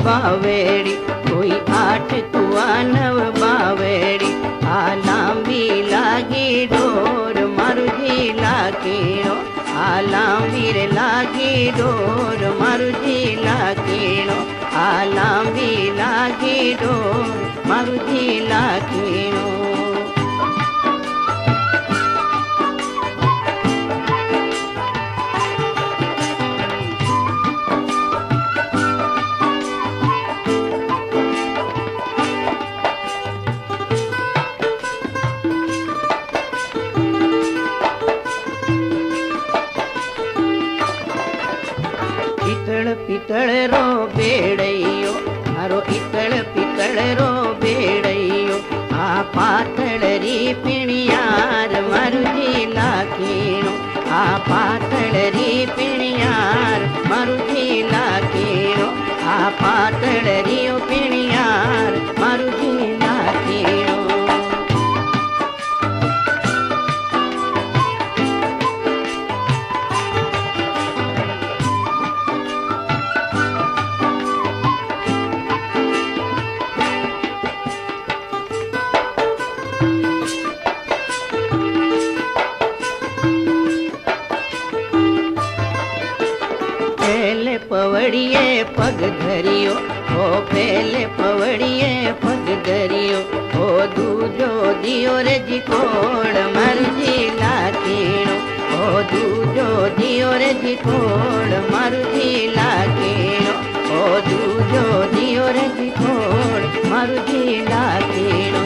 बावेड़ी, कोई 8 कुआ 9 बावेड़ी। आ लांबी लागी डोर मारुजी लाकीणो, आ लांबी रे लागी डोर मारुजी लाकीणो, आ लांबी लागी डोर मारुजी लाकीणो। पितळ रो बेड़ैयो, मारो इतळ पितळ रो बेड़ैयो। आ पातळरी पिणियार मारुजी लाकीणो, आ पातळरी पिणियार मारुजी लाकीणो, आ पातळरी पिणियार मारुजी लाकीणो। पवड़िए पग धरियो, ओ पहले पवड़िए पग धरियो। ओ दूजो दियो रे जिकोड़ मरुजी लाकीणो, ओ दूजो दियो रे जिकोड़ मरुजी लाकीणो, ओ दूजो दियो रे जिकोड़ मरुजी लाकीणो।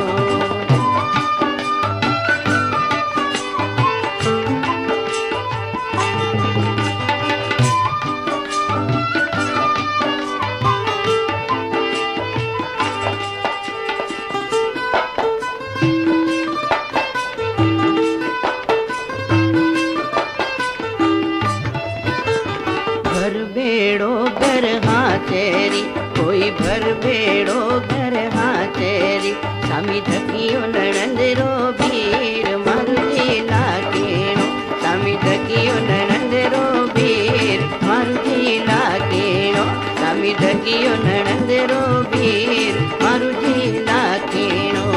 बेड़ो घर हाथेरी, कोई भर बेड़ो घर हाथेरी। सामी धकियो ननंदरो भीर मारुजी लाकीणो, सामी धकियो ननंदरो भीर मारुजी लाकीणो, सामी धकियो ननंदरो भीर मारुजी लाकीणो।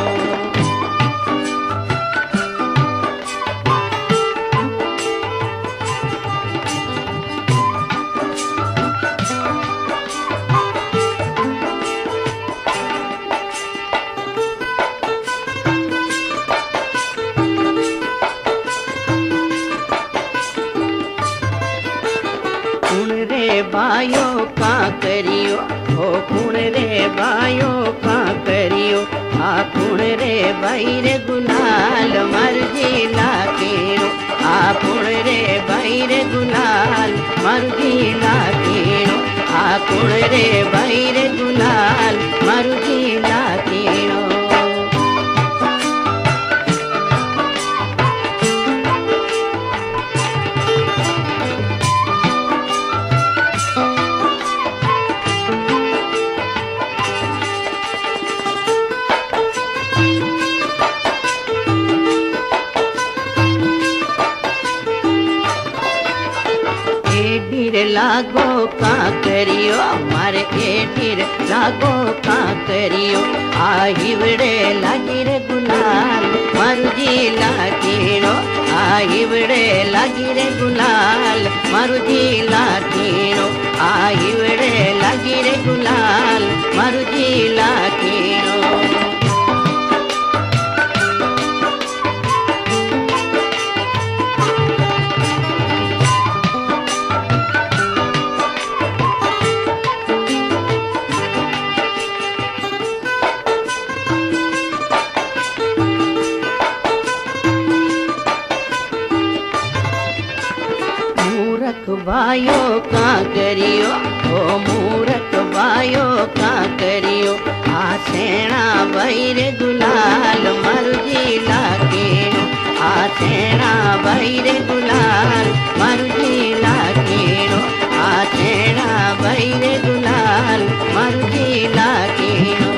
बायो का करियो, ओ कुण रे बायो का करियो। आ कुण रे बाई रे गुलाल मरुजी लाकीणो, आ कुण रे बाई रे गुलाल मरुजी लाकीणो, आ कुण रे बाई रे गुलाल मरुजी लाकीणो। लागो का करियो, मारे एठीर लागो का करियो। आ हिवड़े लागी रे गुलाल मारुजी लाकीणो, आ हिवड़े लागी रे गुलाल मारुजी लाकीणो, आ हिवड़े लागी रे गुलाल मारुजी लाकीणो। भायो का करियो, ओ मूरख भायो का करियो। आ सेना भाई रे गुलाल मारुजी लाकीणो, आ सेना भाई रे गुलाल मारुजी लाकीणो, आ सेना भाई रे गुलाल मारुजी लाकीणो।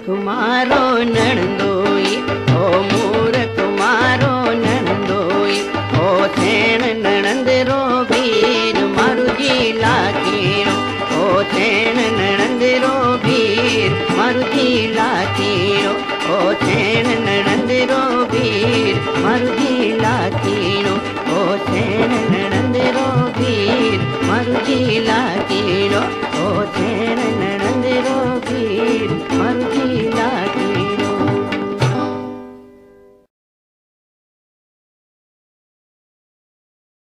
तुम्हारो नणंदोई ओ मूरख मारो नणंदोई ओ सेण नणंद रो वीर मारू जी लाखीणो ओ सेण नणंद रो वीर मारू जी लाखीणो ओ सेण नणंद रो